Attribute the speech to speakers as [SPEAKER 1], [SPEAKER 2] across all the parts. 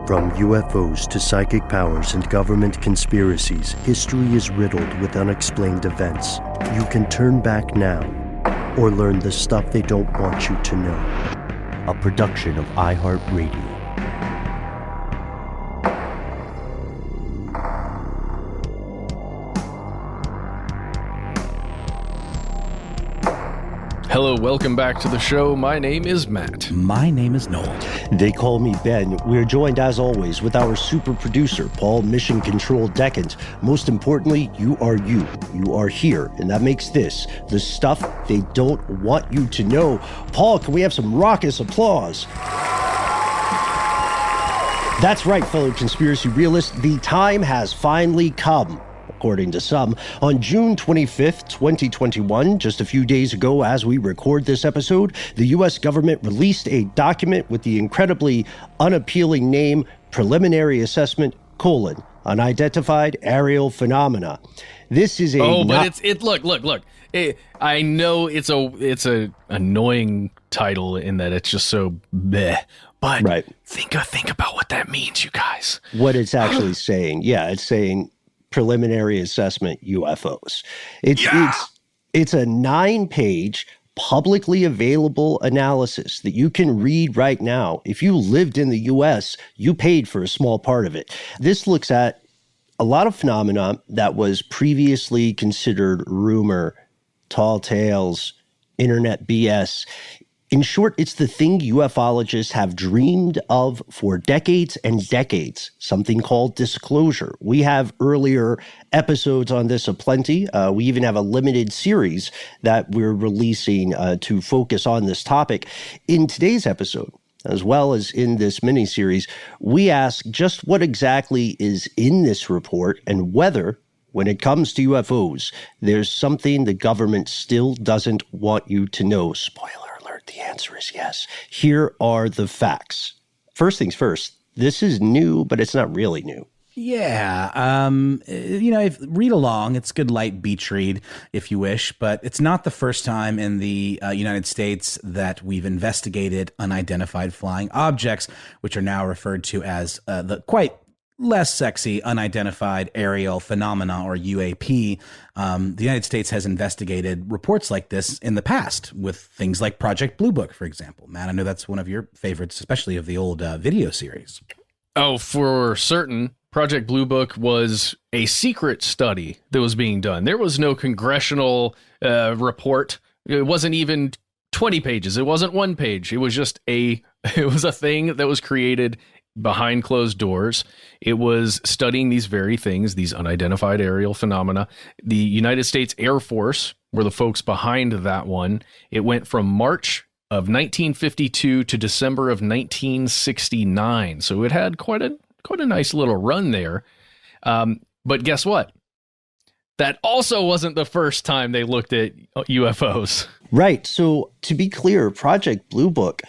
[SPEAKER 1] From UFOs to psychic powers and government conspiracies, history is riddled with unexplained events. You can turn back now or learn the stuff they don't want you to know. A production of iHeartRadio.
[SPEAKER 2] Hello, welcome back to the show. My name is Matt.
[SPEAKER 3] My name is Noel.
[SPEAKER 1] They call me Ben. We're joined, as always, with our super producer, Paul Mission Control Decant. Most importantly, you are you. You are here, and that makes this the stuff they don't want you to know. Paul, can we have some raucous applause? That's right, fellow conspiracy realists. The time has finally come. According to some, on June 25th, 2021, just a few days ago as we record this episode, the U.S. government released a document with the incredibly unappealing name Preliminary Assessment, Unidentified Aerial Phenomena. This is a...
[SPEAKER 2] Look. I know it's a annoying title in that it's just so bleh, but right. Think about what that means, you guys.
[SPEAKER 1] What it's actually saying. Yeah, it's saying... Preliminary Assessment UFOs. It's a 9-page publicly available analysis that you can read right now. If you lived in the US, you paid for a small part of it. This looks at a lot of phenomena that was previously considered rumor, tall tales, internet BS. In short, it's the thing ufologists have dreamed of for decades and decades, something called disclosure. We have earlier episodes on this aplenty. We even have a limited series that we're releasing to focus on this topic. In today's episode, as well as in this mini-series, we ask just what exactly is in this report and whether, when it comes to UFOs, there's something the government still doesn't want you to know. Spoiler. The answer is yes. Here are the facts. First things first, this is new, but it's not really new.
[SPEAKER 3] Yeah. Read along. It's good light beach read if you wish, but it's not the first time in the United States that we've investigated unidentified flying objects, which are now referred to as the quite less sexy unidentified aerial phenomena, or UAP. The United States has investigated reports like this in the past with things like Project Blue Book, for example. Matt, I know that's one of your favorites, especially of the old video series.
[SPEAKER 2] Oh, for certain. Project Blue Book was a secret study that was being done. There was no congressional report. It wasn't even 20 pages. It wasn't one page. It was just it was a thing that was created behind closed doors. It was studying these very things, these unidentified aerial phenomena. The United States Air Force were the folks behind that one. It went from March of 1952 to December of 1969. So it had quite a nice little run there. But guess what? That also wasn't the first time they looked at UFOs.
[SPEAKER 1] Right. So to be clear, Project Blue Book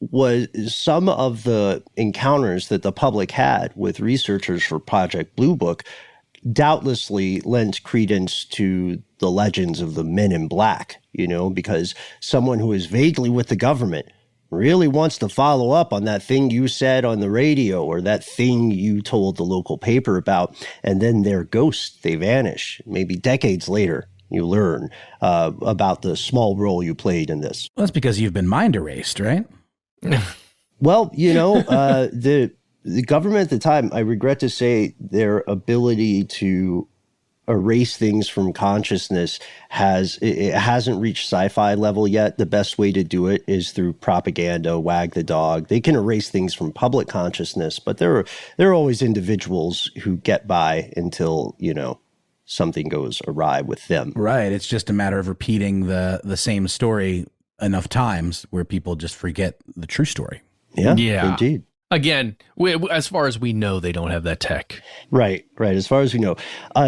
[SPEAKER 1] was some of the encounters that the public had with researchers for Project Blue Book doubtlessly lent credence to the legends of the Men in Black, because someone who is vaguely with the government really wants to follow up on that thing you said on the radio or that thing you told the local paper about, and then they're ghosts, they vanish. Maybe decades later, you learn about the small role you played in this.
[SPEAKER 3] Well, that's because you've been mind erased, right?
[SPEAKER 1] Well, the government at the time, I regret to say, their ability to erase things from consciousness hasn't reached sci-fi level yet. The best way to do it is through propaganda, wag the dog. They can erase things from public consciousness, but there are always individuals who get by until, something goes awry with them.
[SPEAKER 3] Right. It's just a matter of repeating the same story enough times where people just forget the true story.
[SPEAKER 1] Yeah, indeed.
[SPEAKER 2] Again, as far as we know, they don't have that tech.
[SPEAKER 1] Right. As far as we know.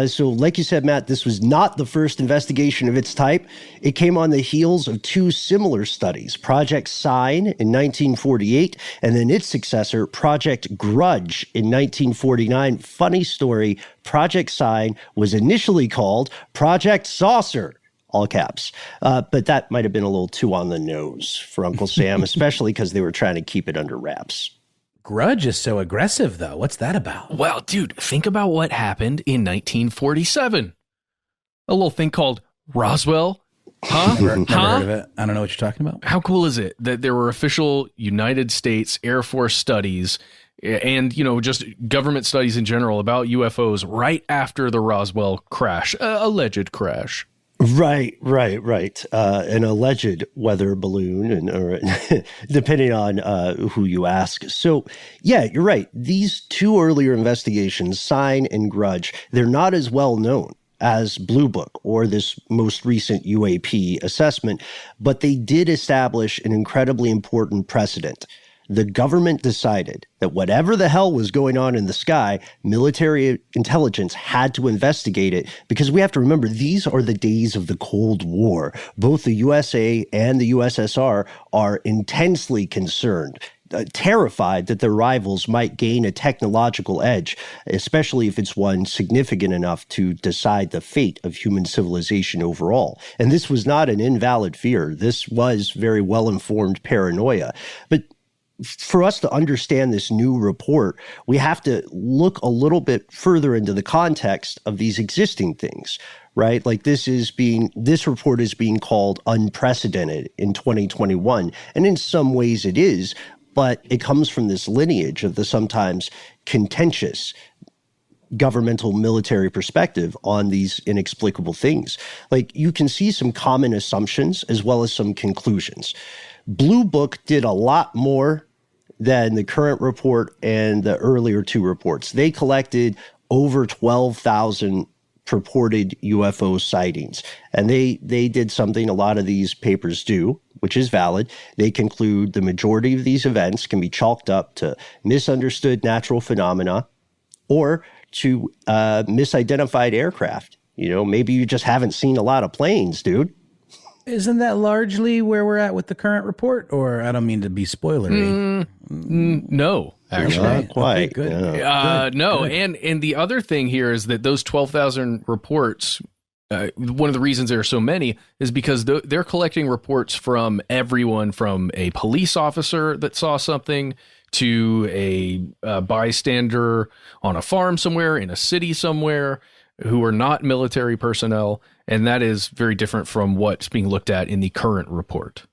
[SPEAKER 1] So like you said, Matt, this was not the first investigation of its type. It came on the heels of two similar studies, Project Sign in 1948, and then its successor, Project Grudge in 1949. Funny story, Project Sign was initially called Project Saucer, all caps. But that might have been a little too on the nose for Uncle Sam, especially because they were trying to keep it under wraps.
[SPEAKER 3] grudge is so aggressive, though? What's that about?
[SPEAKER 2] Well, dude, think about what happened in 1947. A little thing called Roswell. Huh?
[SPEAKER 3] Never heard of it. I don't know what you're talking about.
[SPEAKER 2] How cool is it that there were official United States Air Force studies and, just government studies in general about UFOs right after the Roswell crash, alleged crash?
[SPEAKER 1] Right. An alleged weather balloon, or depending on who you ask. So, yeah, you're right. These two earlier investigations, Sign and Grudge, they're not as well known as Blue Book or this most recent UAP assessment, but they did establish an incredibly important precedent. The government decided that whatever the hell was going on in the sky, military intelligence had to investigate it, because we have to remember, these are the days of the Cold War. Both the USA and the USSR are intensely concerned, terrified that their rivals might gain a technological edge, especially if it's one significant enough to decide the fate of human civilization overall. And this was not an invalid fear. This was very well-informed paranoia. But for us to understand this new report, we have to look a little bit further into the context of these existing things, right? Like this report is being called unprecedented in 2021. And in some ways it is, but it comes from this lineage of the sometimes contentious governmental military perspective on these inexplicable things. Like, you can see some common assumptions as well as some conclusions. Blue Book did a lot more than the current report and the earlier two reports. They collected over 12,000 purported UFO sightings. And they did something a lot of these papers do, which is valid. They conclude the majority of these events can be chalked up to misunderstood natural phenomena or to misidentified aircraft. Maybe you just haven't seen a lot of planes, dude.
[SPEAKER 3] Isn't that largely where we're at with the current report? Or I don't mean to be spoilery.
[SPEAKER 2] No, actually.
[SPEAKER 1] Not quite.
[SPEAKER 3] Okay, good.
[SPEAKER 2] No.
[SPEAKER 3] Good.
[SPEAKER 2] And the other thing here is that those 12,000 reports, one of the reasons there are so many is because they're collecting reports from everyone from a police officer that saw something to a bystander on a farm somewhere, in a city somewhere, who are not military personnel. And that is very different from what's being looked at in the current report,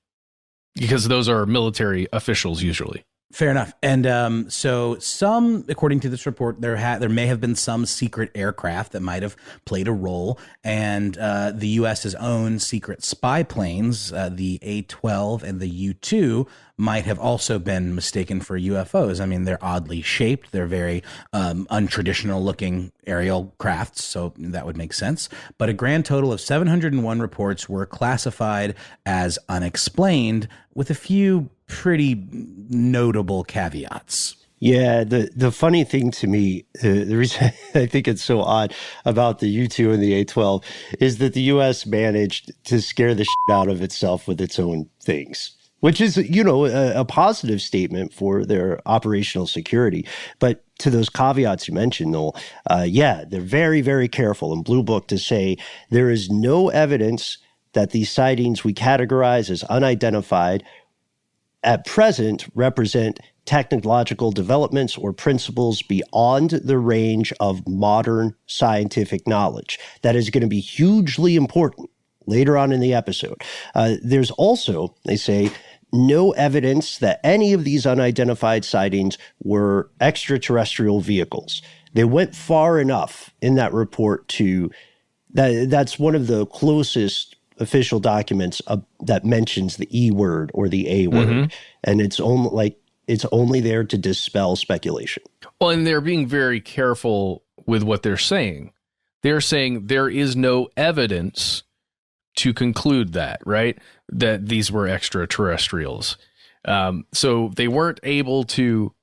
[SPEAKER 2] because those are military officials usually.
[SPEAKER 3] Fair enough. And so some, according to this report, there may have been some secret aircraft that might have played a role. And the U.S.'s own secret spy planes, the A-12 and the U-2, might have also been mistaken for UFOs. I mean, they're oddly shaped. They're very untraditional looking aerial crafts, so that would make sense. But a grand total of 701 reports were classified as unexplained, with a few pretty notable caveats.
[SPEAKER 1] Yeah, the funny thing to me, the reason I think it's so odd about the U-2 and the A-12 is that the U.S. managed to scare the shit out of itself with its own things, which is, a positive statement for their operational security. But to those caveats you mentioned, Noel, they're very, very careful in Blue Book to say there is no evidence that these sightings we categorize as unidentified at present represent technological developments or principles beyond the range of modern scientific knowledge. That is going to be hugely important later on in the episode. There's also, they say, no evidence that any of these unidentified sightings were extraterrestrial vehicles. They went far enough in that report to that's one of the closest official documents that mentions the E word or the A word. Mm-hmm. And it's only there to dispel speculation.
[SPEAKER 2] Well, and they're being very careful with what they're saying. They're saying there is no evidence to conclude that, right? That these were extraterrestrials. So they weren't able to,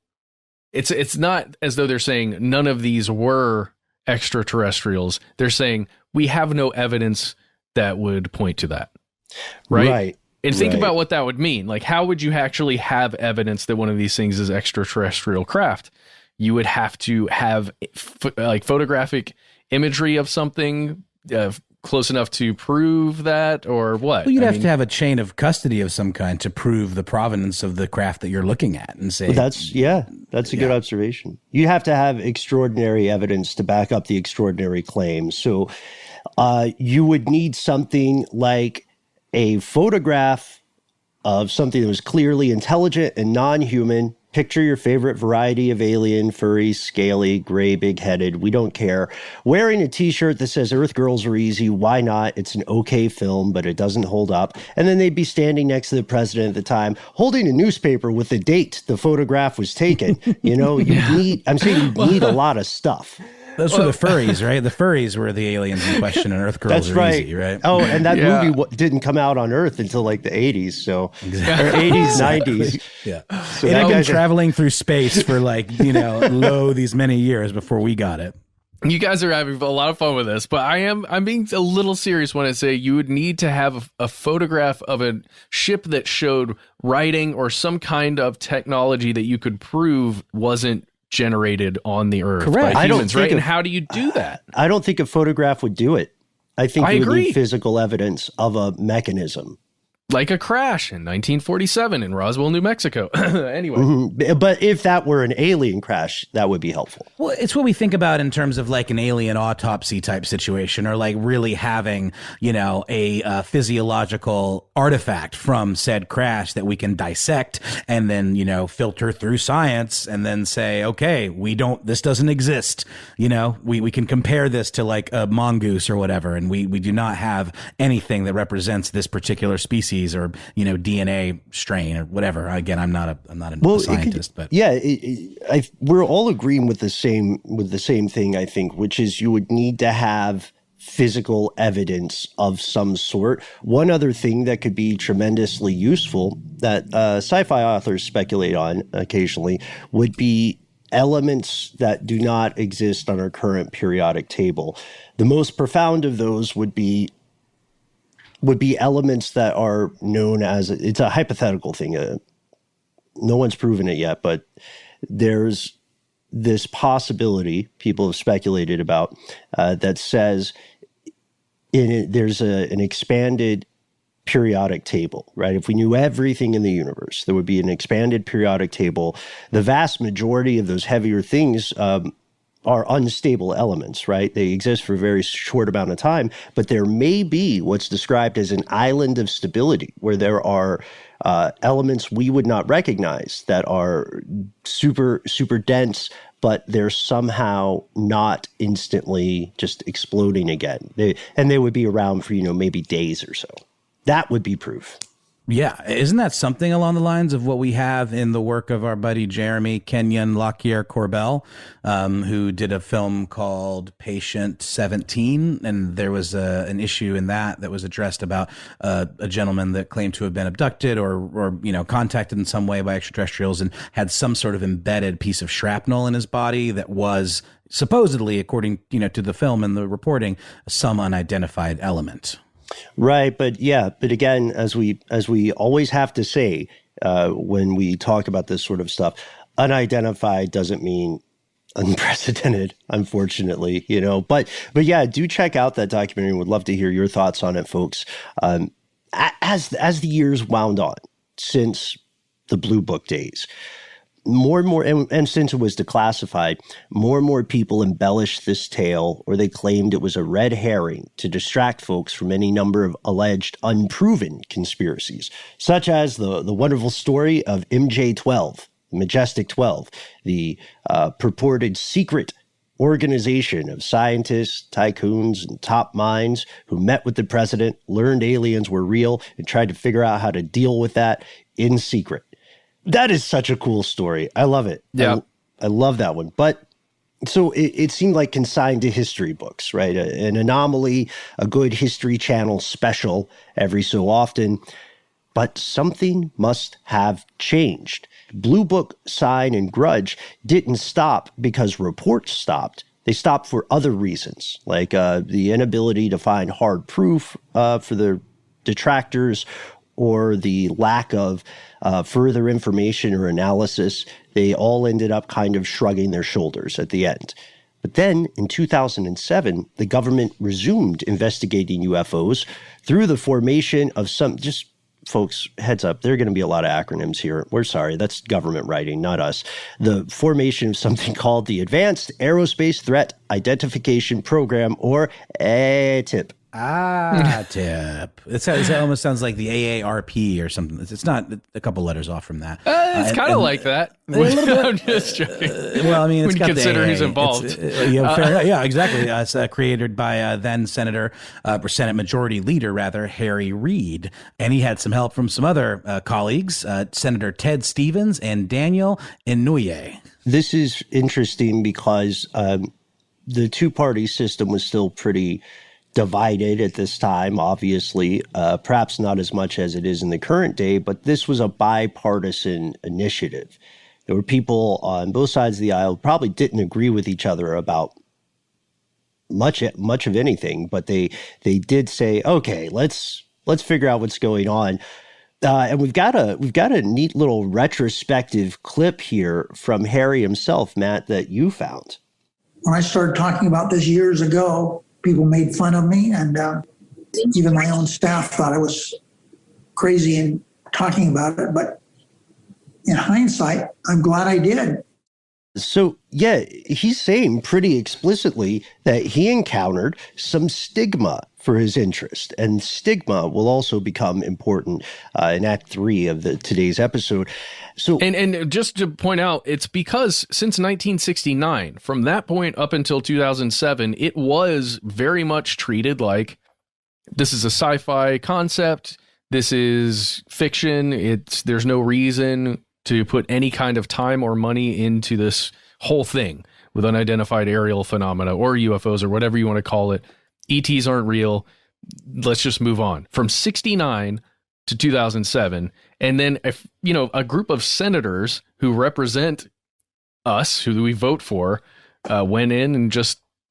[SPEAKER 2] it's not as though they're saying none of these were extraterrestrials. They're saying we have no evidence that would point to that. Right. And think about what that would mean. Like, how would you actually have evidence that one of these things is extraterrestrial craft? You would have to have photographic imagery of something, close enough to prove that, or what?
[SPEAKER 3] Well, you'd have to have a chain of custody of some kind to prove the provenance of the craft that you're looking at and say.
[SPEAKER 1] That's a good observation. You have to have extraordinary evidence to back up the extraordinary claims. So you would need something like a photograph of something that was clearly intelligent and non-human. Picture your favorite variety of alien, furry, scaly, gray, big-headed, we don't care. Wearing a t-shirt that says Earth Girls Are Easy, why not? It's an okay film, but it doesn't hold up. And then they'd be standing next to the president at the time, holding a newspaper with the date the photograph was taken. You need a lot of stuff.
[SPEAKER 3] Those were the furries, right? The furries were the aliens in question, and Earth Girls Are Easy, right?
[SPEAKER 1] Oh, and that movie didn't come out on Earth until like the 80s, so exactly. Or 80s, 90s.
[SPEAKER 3] Yeah. So it had been traveling through space for these many years before we got it.
[SPEAKER 2] You guys are having a lot of fun with this, but I'm being a little serious when I say you would need to have a photograph of a ship that showed writing or some kind of technology that you could prove wasn't generated on the Earth by humans, right? And how do you do that?
[SPEAKER 1] I don't think a photograph would do it. I think you would need physical evidence of a mechanism.
[SPEAKER 2] Like a crash in 1947 in Roswell, New Mexico. Anyway.
[SPEAKER 1] Mm-hmm. But if that were an alien crash, that would be helpful.
[SPEAKER 3] Well, it's what we think about in terms of like an alien autopsy type situation, or like really having, a physiological artifact from said crash that we can dissect and then, filter through science and then say, okay, this doesn't exist. We can compare this to like a mongoose or whatever. And we do not have anything that represents this particular species or DNA strain or whatever. Again, I'm not a scientist, but
[SPEAKER 1] we're all agreeing with the same thing, I think, which is you would need to have physical evidence of some sort. One other thing that could be tremendously useful that sci-fi authors speculate on occasionally would be elements that do not exist on our current periodic table. The most profound of those would be elements that are known as, it's a hypothetical thing. No one's proven it yet, but there's this possibility people have speculated about that says there's an expanded periodic table, right? If we knew everything in the universe, there would be an expanded periodic table. The vast majority of those heavier things are unstable elements, right? They exist for a very short amount of time, but there may be what's described as an island of stability where there are elements we would not recognize that are super, super dense, but they're somehow not instantly just exploding again. They would be around for, maybe days or so. That would be proof.
[SPEAKER 3] Yeah. Isn't that something along the lines of what we have in the work of our buddy Jeremy Kenyon Lockyer Corbell, who did a film called Patient 17? And there was an issue in that was addressed about a gentleman that claimed to have been abducted or contacted in some way by extraterrestrials and had some sort of embedded piece of shrapnel in his body that was supposedly, according to the film and the reporting, some unidentified element.
[SPEAKER 1] Right, but again, as we always have to say when we talk about this sort of stuff, unidentified doesn't mean unprecedented, unfortunately, But yeah, do check out that documentary. Would love to hear your thoughts on it, folks. As the years wound on since the Blue Book days, more and more, and since it was declassified, more and more people embellished this tale, or they claimed it was a red herring to distract folks from any number of alleged unproven conspiracies, such as the wonderful story of MJ-12, the Majestic 12, the purported secret organization of scientists, tycoons, and top minds who met with the president, learned aliens were real, and tried to figure out how to deal with that in secret. That is such a cool story. I love it.
[SPEAKER 2] Yeah.
[SPEAKER 1] I love that one. But so it seemed like consigned to history books, right? An anomaly, a good History Channel special every so often. But something must have changed. Blue Book, Sign, and Grudge didn't stop because reports stopped. They stopped for other reasons, like the inability to find hard proof for the detractors, or the lack of further information or analysis. They all ended up kind of shrugging their shoulders at the end. But then in 2007, the government resumed investigating UFOs through the formation of just folks, heads up, there are going to be a lot of acronyms here. We're sorry, that's government writing, not us. The formation of something called the Advanced Aerospace Threat Identification Program, or ATIP.
[SPEAKER 3] TIP. It almost sounds like the AARP or something. It's not a couple letters off from that.
[SPEAKER 2] It's kind of like that. I'm just joking.
[SPEAKER 3] Well, I mean, it's
[SPEAKER 2] when you consider who's involved.
[SPEAKER 3] Yeah, exactly. It's created by then Senate Majority Leader, Harry Reid. And he had some help from some other colleagues, Senator Ted Stevens and Daniel Inouye.
[SPEAKER 1] This is interesting because the two-party system was still pretty divided at this time, obviously, perhaps not as much as it is in the current day, but this was a bipartisan initiative. There were people on both sides of the aisle who probably didn't agree with each other about much of anything, but they did say, okay, let's figure out what's going on. And we've got a neat little retrospective clip here from Harry himself, Matt, that you found.
[SPEAKER 4] When I started talking about this years ago, people made fun of me, and even my own staff thought I was crazy in talking about it. But in hindsight, I'm glad I did.
[SPEAKER 1] So, yeah, he's saying pretty explicitly that he encountered some stigma for his interest, and stigma will also become important in Act 3 of today's episode. So,
[SPEAKER 2] and just to point out, it's because since 1969, from that point up until 2007, it was very much treated like this is a sci-fi concept. This is fiction. There's no reason to put any kind of time or money into this whole thing with unidentified aerial phenomena or UFOs or whatever you want to call it. ETs aren't real. Let's just move on. From 69 to 2007. And then, a group of senators who represent us, who we vote for, went in and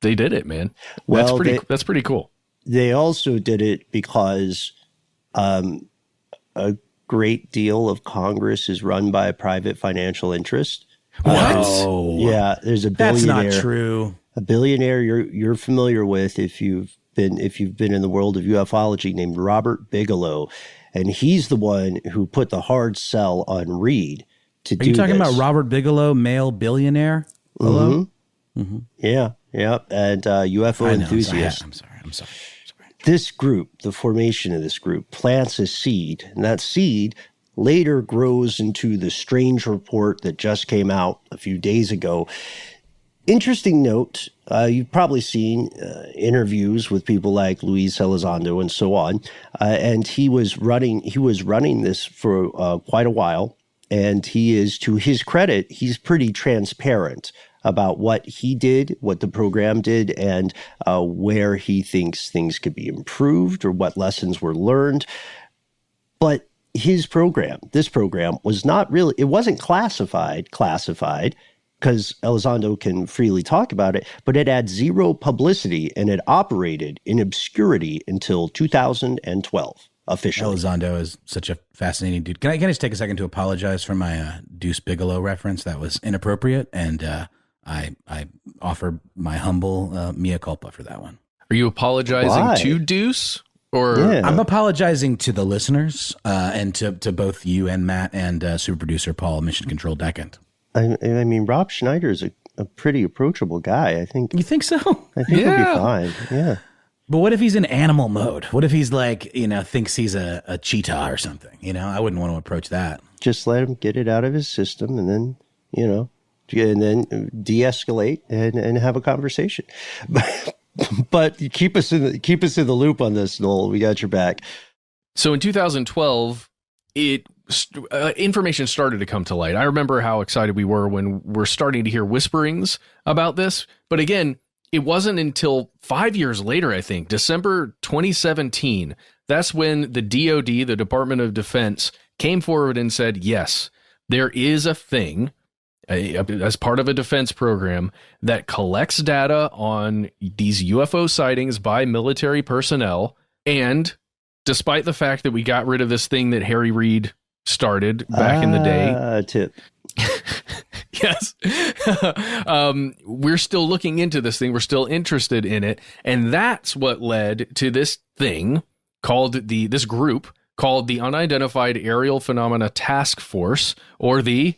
[SPEAKER 2] they did it, man. Well, that's pretty cool.
[SPEAKER 1] They also did it because a great deal of Congress is run by a private financial interest.
[SPEAKER 2] What?
[SPEAKER 1] Yeah, there's a billionaire.
[SPEAKER 3] That's not true.
[SPEAKER 1] A billionaire you're familiar with if you've been in the world of ufology, named Robert Bigelow, and he's the one who put the hard sell on Reid to do this.
[SPEAKER 3] Are you talking about Robert Bigelow, male billionaire? Hello?
[SPEAKER 1] Mm-hmm. Yeah, and UFO enthusiast.
[SPEAKER 3] I'm sorry.
[SPEAKER 1] This group, the formation of this group, plants a seed, and that seed later grows into the strange report that just came out a few days ago. Interesting note, you've probably seen interviews with people like Luis Elizondo and so on, and he was running this for quite a while, and he is, to his credit, he's pretty transparent about what he did, what the program did, and where he thinks things could be improved or what lessons were learned. But this program was not really, it wasn't classified, because Elizondo can freely talk about it, but it had zero publicity and it operated in obscurity until 2012. Officially.
[SPEAKER 3] Elizondo is such a fascinating dude. Can I just take a second to apologize for my Deuce Bigelow reference? That was inappropriate, and I offer my humble mea culpa for that one.
[SPEAKER 2] Are you apologizing to Deuce? Or
[SPEAKER 1] Yeah.
[SPEAKER 3] I'm apologizing to the listeners and to both you and Matt and super producer Paul, Mission Control Decant.
[SPEAKER 1] I mean, Rob Schneider is a pretty approachable guy. I think.
[SPEAKER 3] You think so?
[SPEAKER 1] I think he'll be fine. Yeah.
[SPEAKER 3] But what if he's in animal mode? What if he's like, thinks he's a cheetah or something? I wouldn't want to approach that.
[SPEAKER 1] Just let him get it out of his system, and then and then de-escalate and have a conversation. But keep us in the loop on this, Noel. We got your back.
[SPEAKER 2] So in 2012, information started to come to light. I remember how excited we were when we're starting to hear whisperings about this. But again, it wasn't until 5 years later, I think, December 2017, that's when the DoD, the Department of Defense, came forward and said, yes, there is a thing as part of a defense program that collects data on these UFO sightings by military personnel. And despite the fact that we got rid of this thing that Harry Reid started back in the day,
[SPEAKER 1] Tip.
[SPEAKER 2] Yes. We're still looking into this thing. We're still interested in it. And that's what led to this thing called this group called the Unidentified Aerial Phenomena Task Force, or the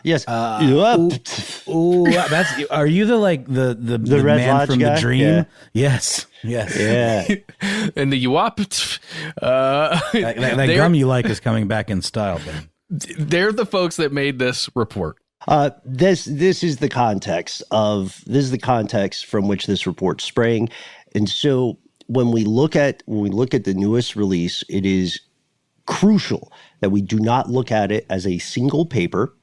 [SPEAKER 1] yes.
[SPEAKER 3] Are you the
[SPEAKER 1] Red
[SPEAKER 3] man
[SPEAKER 1] Lodge
[SPEAKER 3] from
[SPEAKER 1] guy?
[SPEAKER 3] the dream?
[SPEAKER 1] Yeah.
[SPEAKER 3] Yes.
[SPEAKER 1] Yeah.
[SPEAKER 2] and the UAPs.
[SPEAKER 3] That gum you like is coming back in style, Ben.
[SPEAKER 2] They're the folks that made this report.
[SPEAKER 1] This is the context from which this report sprang. And so when we look at the newest release, it is crucial that we do not look at it as a single paper.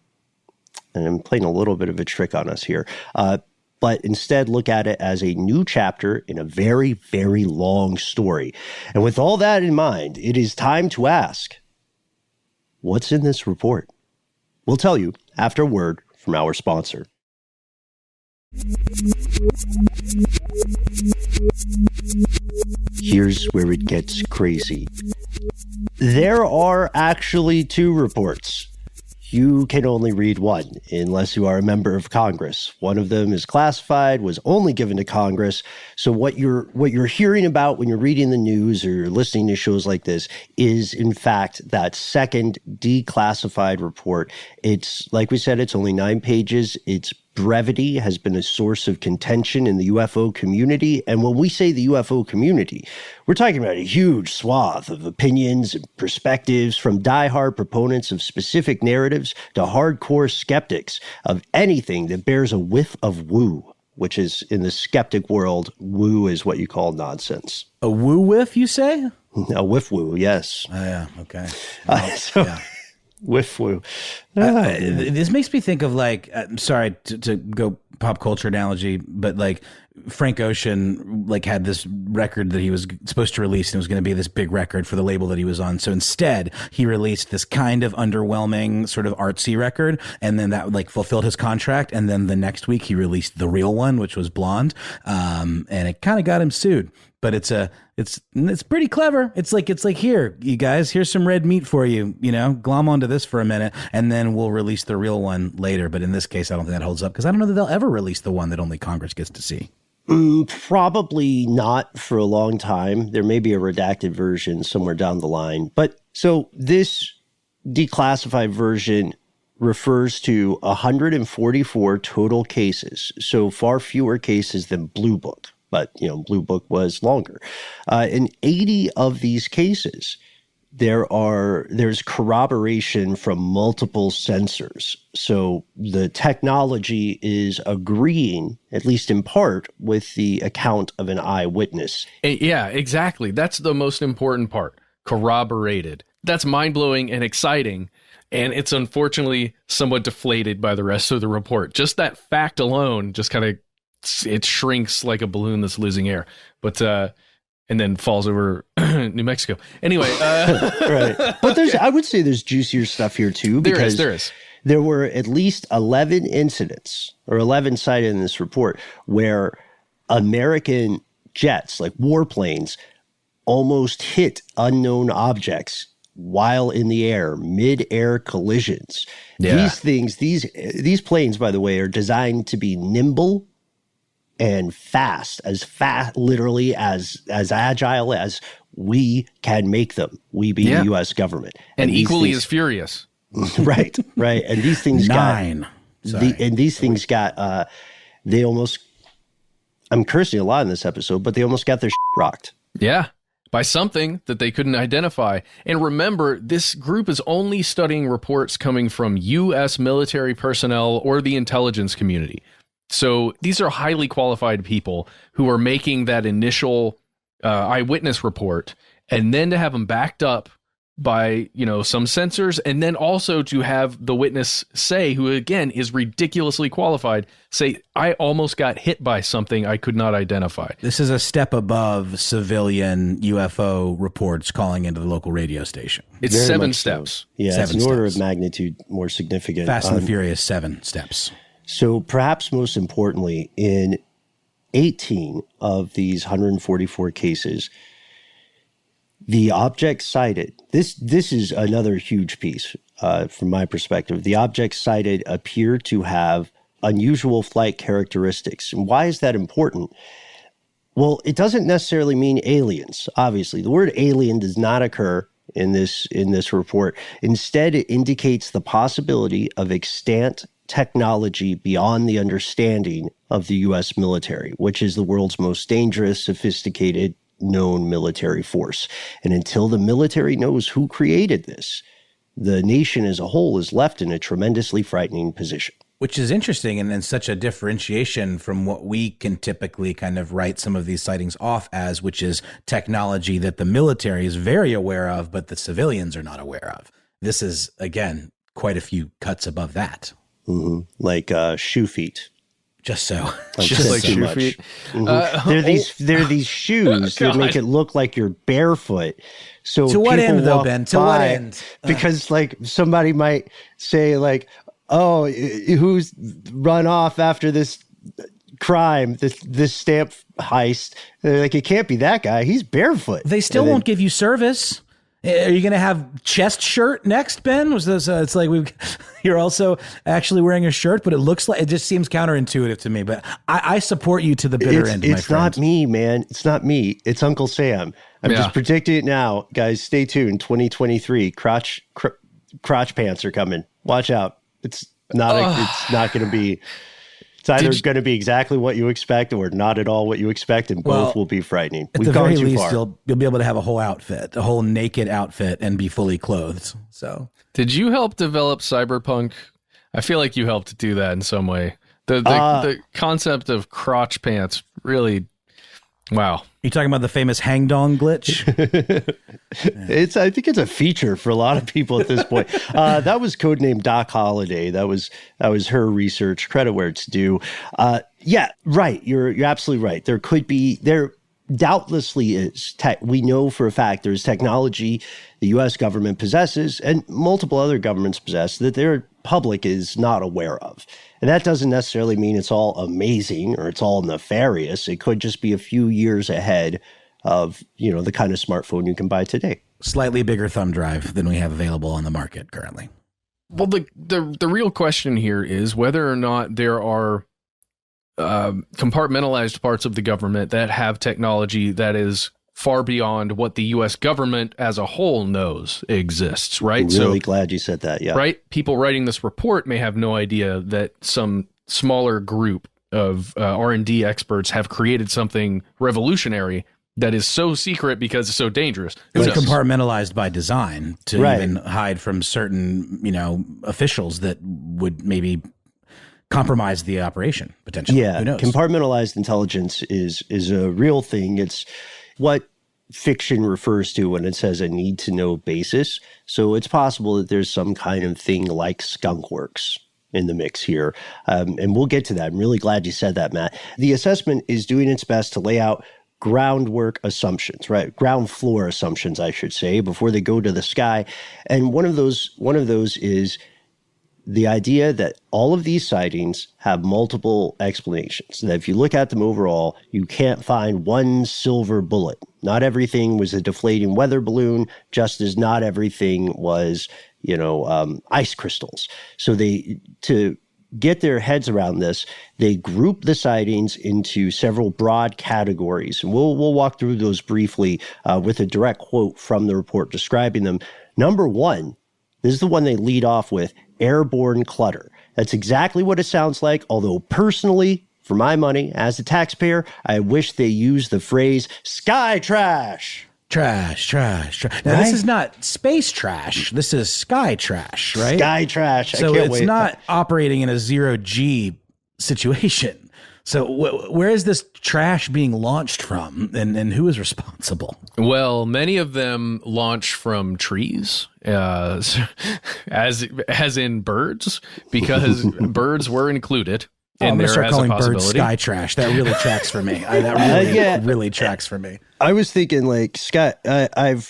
[SPEAKER 1] And I'm playing a little bit of a trick on us here. But instead look at it as a new chapter in a very, very long story. And with all that in mind, it is time to ask, what's in this report? We'll tell you after a word from our sponsor. Here's where it gets crazy. There are actually two reports. You can only read one unless you are a member of Congress. One of them is classified, was only given to Congress. So what you're hearing about when you're reading the news or you're listening to shows like this is, in fact, that second declassified report. It's, like we said, it's only 9 pages. Its brevity has been a source of contention in the UFO community. And when we say the UFO community, we're talking about a huge swath of opinions and perspectives, from diehard proponents of specific narratives to hardcore skeptics of anything that bears a whiff of woo, which is, in the skeptic world, woo is what you call nonsense.
[SPEAKER 3] A woo whiff, you say?
[SPEAKER 1] A whiff woo, yes.
[SPEAKER 3] Oh, yeah, okay.
[SPEAKER 1] Yeah. Whiff woo.
[SPEAKER 3] This makes me think of, like, sorry to go pop culture analogy, but like Frank Ocean had this record that he was supposed to release, and it was going to be this big record for the label that he was on. So instead, he released this kind of underwhelming, sort of artsy record, and then that fulfilled his contract. And then the next week, he released the real one, which was Blonde, and it kind of got him sued. But it's pretty clever. It's like, here, you guys, here's some red meat for you, glom onto this for a minute, and then we'll release the real one later. But in this case, I don't think that holds up, because I don't know that they'll ever release the one that only Congress gets to see.
[SPEAKER 1] Probably not for a long time. There may be a redacted version somewhere down the line. But so this declassified version refers to 144 total cases. So far fewer cases than Blue Book. But, Blue Book was longer. In 80 of these cases, there's corroboration from multiple sensors. So the technology is agreeing, at least in part, with the account of an eyewitness.
[SPEAKER 2] Yeah, exactly. That's the most important part. Corroborated. That's mind-blowing and exciting. And it's unfortunately somewhat deflated by the rest of the report. Just that fact alone just kind of, it shrinks like a balloon that's losing air, but and then falls over New Mexico. Anyway,
[SPEAKER 1] right. But I would say there's juicier stuff here too, because
[SPEAKER 2] there is.
[SPEAKER 1] There were at least 11 incidents, or 11 cited in this report, where American jets, like warplanes, almost hit unknown objects while in the air, mid-air collisions.
[SPEAKER 2] Yeah.
[SPEAKER 1] These planes, by the way, are designed to be nimble and fast, literally as agile as we can make them. We being the U.S. government,
[SPEAKER 2] and equally as furious.
[SPEAKER 1] Right. And these things they almost. I'm cursing a lot in this episode, but they almost got their shit rocked.
[SPEAKER 2] Yeah, by something that they couldn't identify. And remember, this group is only studying reports coming from U.S. military personnel or the intelligence community. So these are highly qualified people who are making that initial eyewitness report, and then to have them backed up by, some sensors, and then also to have the witness say, who again is ridiculously qualified, say, I almost got hit by something I could not identify.
[SPEAKER 3] This is a step above civilian UFO reports calling into the local radio station.
[SPEAKER 2] It's
[SPEAKER 1] Very
[SPEAKER 2] 7
[SPEAKER 1] much
[SPEAKER 2] steps.
[SPEAKER 1] So. Yeah,
[SPEAKER 3] 7
[SPEAKER 1] it's an
[SPEAKER 3] steps.
[SPEAKER 1] order of magnitude more significant.
[SPEAKER 3] Fast and the Furious 7 steps.
[SPEAKER 1] So perhaps most importantly, in 18 of these 144 cases, The objects cited, this is another huge piece from my perspective. The objects cited appear to have unusual flight characteristics. And why is that important? Well, it doesn't necessarily mean aliens. Obviously, the word alien does not occur in this report. Instead, it indicates the possibility of extant technology beyond the understanding of the U.S. military, which is the world's most dangerous, sophisticated, known military force. And until the military knows who created this, the nation as a whole is left in a tremendously frightening position.
[SPEAKER 3] Which is interesting, and then such a differentiation from what we can typically kind of write some of these sightings off as, which is technology that the military is very aware of, but the civilians are not aware of. This is, again, quite a few cuts above that.
[SPEAKER 1] Mm-hmm. Like shoe feet.
[SPEAKER 3] Just so.
[SPEAKER 2] Just like shoe feet.
[SPEAKER 1] Mm-hmm. They're these shoes that make it look like you're barefoot. So
[SPEAKER 3] to what end, though, Ben? To what end?
[SPEAKER 1] Because like somebody might say like, oh, who's run off after this crime, this stamp heist? And they're like, it can't be that guy. He's barefoot.
[SPEAKER 3] They still won't give you service. Are you going to have chest shirt next, Ben? Was this? It's like you're also actually wearing a shirt, but it just seems counterintuitive to me. But I support you to the bitter end.
[SPEAKER 1] It's not me, man. It's not me. It's Uncle Sam. I'm just predicting it now, guys. Stay tuned. 2023 crotch pants are coming. Watch out. It's not going to be. It's either going to be exactly what you expect or not at all what you expect, and both will be frightening.
[SPEAKER 3] At the very least, you'll be able to have a whole outfit, a whole naked outfit, and be fully clothed. So,
[SPEAKER 2] did you help develop cyberpunk? I feel like you helped do that in some way. The concept of crotch pants really, wow.
[SPEAKER 3] You talking about the famous hang dong glitch?
[SPEAKER 1] I think it's a feature for a lot of people at this point. That was codenamed Doc Holliday. That was her research. Credit where it's due. Yeah, right. You're absolutely right. There doubtlessly is. We know for a fact there's technology the U.S. government possesses and multiple other governments possess that their public is not aware of. And that doesn't necessarily mean it's all amazing or it's all nefarious. It could just be a few years ahead of, the kind of smartphone you can buy today.
[SPEAKER 3] Slightly bigger thumb drive than we have available on the market currently.
[SPEAKER 2] Well, the real question here is whether or not there are compartmentalized parts of the government that have technology that is far beyond what the U.S. government as a whole knows exists, right?
[SPEAKER 1] Really glad you said that, yeah.
[SPEAKER 2] Right? People writing this report may have no idea that some smaller group of R&D experts have created something revolutionary that is so secret because it's so dangerous.
[SPEAKER 3] It's compartmentalized by design to even hide from certain, officials that would maybe compromise the operation, potentially.
[SPEAKER 1] Yeah,
[SPEAKER 3] who knows?
[SPEAKER 1] Compartmentalized intelligence is a real thing. It's what fiction refers to when it says a need-to-know basis. So it's possible that there's some kind of thing like skunk works in the mix here. And we'll get to that. I'm really glad you said that, Matt. The assessment is doing its best to lay out groundwork assumptions, right? Ground floor assumptions, I should say, before they go to the sky. And one of those is the idea that all of these sightings have multiple explanations. That if you look at them overall, you can't find one silver bullet. Not everything was a deflating weather balloon, just as not everything was, ice crystals. So to get their heads around this, they group the sightings into several broad categories. And we'll walk through those briefly with a direct quote from the report describing them. Number one, this is the one they lead off with, airborne clutter. That's exactly what it sounds like, although personally, for my money, as a taxpayer, I wish they used the phrase sky trash.
[SPEAKER 3] Trash. Now, This is not space trash. This is sky trash, right?
[SPEAKER 1] Sky trash.
[SPEAKER 3] So it's not operating in a zero-G situation. So where is this trash being launched from, and who is responsible?
[SPEAKER 2] Well, many of them launch from trees, as in birds, because birds were incled in there as a possibility. I'm going to start calling birds
[SPEAKER 3] sky trash. That really tracks for me. That really tracks for me.
[SPEAKER 1] I was thinking like sky. I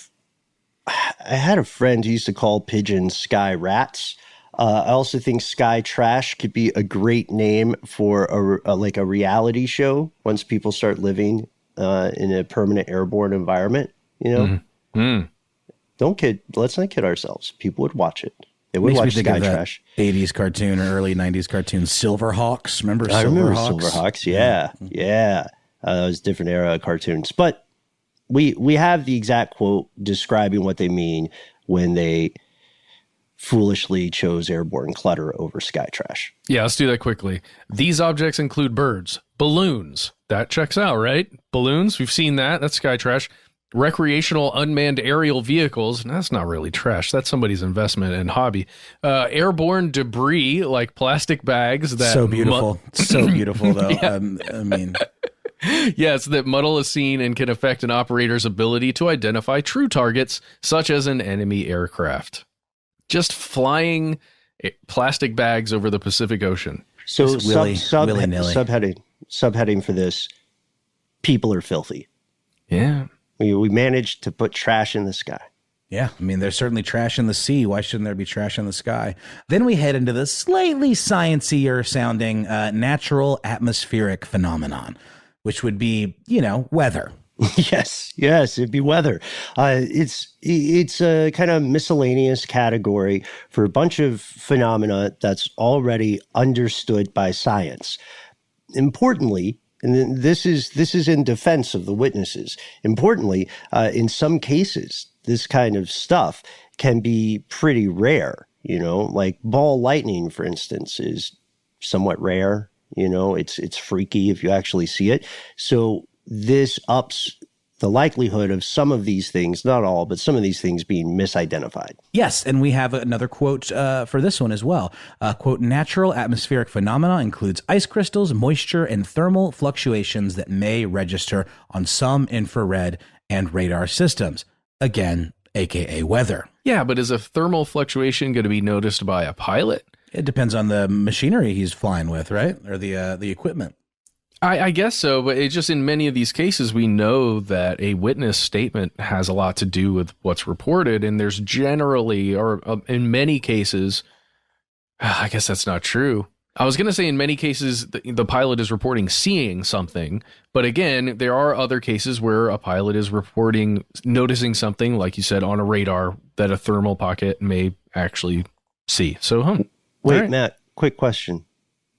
[SPEAKER 1] had a friend who used to call pigeons sky rats. I also think Sky Trash could be a great name for a reality show once people start living in a permanent airborne environment,
[SPEAKER 2] Mm-hmm.
[SPEAKER 1] Let's not kid ourselves. People would watch it. They would watch Sky Trash.
[SPEAKER 3] 80s cartoon or early 90s cartoon, Silverhawks. Remember Silverhawks?
[SPEAKER 1] I remember Silverhawks. Yeah. That was a different era of cartoons. But we have the exact quote describing what they mean when they foolishly chose airborne clutter over sky trash.
[SPEAKER 2] Yeah, let's do that quickly. These objects include birds, balloons. That checks out, right? Balloons, we've seen that. That's sky trash. Recreational unmanned aerial vehicles. That's not really trash. That's somebody's investment and hobby. Airborne debris like plastic bags.
[SPEAKER 3] So beautiful. So beautiful, though.
[SPEAKER 2] Yeah.
[SPEAKER 3] I mean...
[SPEAKER 2] Yes, that muddle is seen and can affect an operator's ability to identify true targets, such as an enemy aircraft. Just flying plastic bags over the Pacific Ocean.
[SPEAKER 1] So subheading for this, people are filthy.
[SPEAKER 2] Yeah.
[SPEAKER 1] We managed to put trash in the sky.
[SPEAKER 3] Yeah, I mean, there's certainly trash in the sea. Why shouldn't there be trash in the sky? Then we head into the slightly sciencier sounding natural atmospheric phenomenon, which would be, weather.
[SPEAKER 1] Yes, it'd be weather. It's a kind of miscellaneous category for a bunch of phenomena that's already understood by science. Importantly, and this is in defense of the witnesses. Importantly, in some cases, this kind of stuff can be pretty rare. Like ball lightning, for instance, is somewhat rare. It's freaky if you actually see it. So this ups the likelihood of some of these things, not all, but some of these things being misidentified.
[SPEAKER 3] Yes, and we have another quote for this one as well. Quote, natural atmospheric phenomena includes ice crystals, moisture, and thermal fluctuations that may register on some infrared and radar systems. Again, aka weather.
[SPEAKER 2] Yeah, but is a thermal fluctuation going to be noticed by a pilot?
[SPEAKER 3] It depends on the machinery he's flying with, right? Or the equipment.
[SPEAKER 2] I guess so, but it's just in many of these cases, we know that a witness statement has a lot to do with what's reported. And there's generally, or in many cases, I guess that's not true. I was going to say in many cases, the pilot is reporting seeing something. But again, there are other cases where a pilot is noticing something, like you said, on a radar that a thermal pocket may actually see. So,
[SPEAKER 1] Wait, right. Matt, quick question.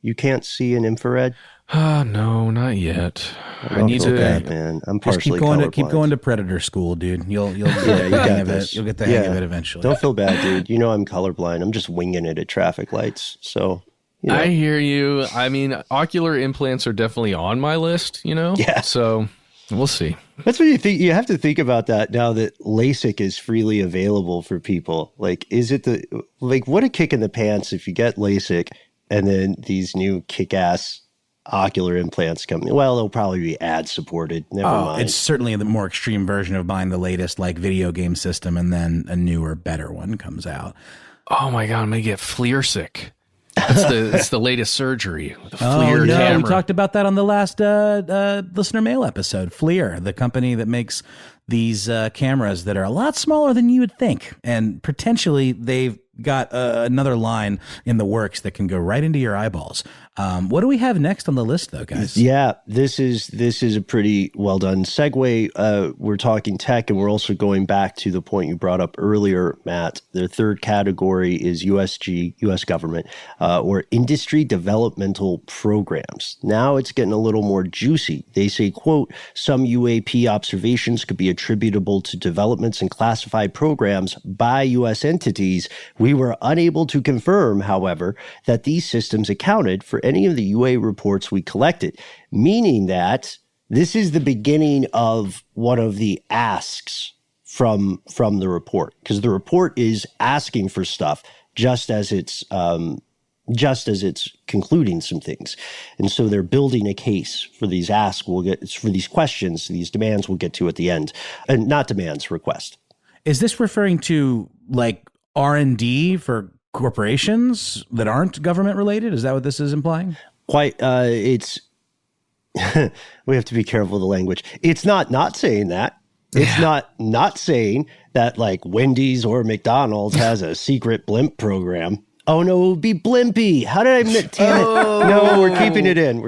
[SPEAKER 1] You can't see in infrared?
[SPEAKER 2] No, not yet. I need to.
[SPEAKER 1] Bad, man. I'm partially
[SPEAKER 3] keep going to Predator school, dude. You'll get the hang of it. You'll get the hang of it eventually.
[SPEAKER 1] Don't feel bad, dude. I'm colorblind. I'm just winging it at traffic lights. So
[SPEAKER 2] I hear you. I mean, ocular implants are definitely on my list.
[SPEAKER 1] Yeah.
[SPEAKER 2] So we'll see.
[SPEAKER 1] That's what you think. You have to think about that now that LASIK is freely available for people. Like, what a kick in the pants if you get LASIK and then these new kick-ass ocular implants come. Well, they'll probably be ad supported. Never mind.
[SPEAKER 3] It's certainly the more extreme version of buying the latest video game system and then a newer, better one comes out.
[SPEAKER 2] Oh my God, I'm gonna get FLIR-sick. It's the latest surgery. The FLIR camera.
[SPEAKER 3] We talked about that on the last listener mail episode. FLIR, the company that makes these cameras that are a lot smaller than you would think, and potentially they've got another line in the works that can go right into your eyeballs. What do we have next on the list, though, guys?
[SPEAKER 1] Yeah, this is a pretty well done segue. We're talking tech, and we're also going back to the point you brought up earlier, Matt. The third category is USG, U.S. government, or industry developmental programs. Now it's getting a little more juicy. They say, quote, some UAP observations could be attributable to developments in classified programs by U.S. entities. We were unable to confirm, however, that these systems accounted for any of the UA reports we collected, meaning that this is the beginning of one of the asks from the report, because the report is asking for stuff just as it's concluding some things. And so they're building a case for these asks. For these questions, these demands we'll get to at the end. And not demands, request.
[SPEAKER 3] Is this referring to like R&D for corporations that aren't government related? Is that what this is implying?
[SPEAKER 1] Quite. It's we have to be careful of the language. It's not saying that. It's not saying that like Wendy's or McDonald's has a secret blimp program. Oh no, it would be Blimpy. How did I admit? No, we're keeping it in.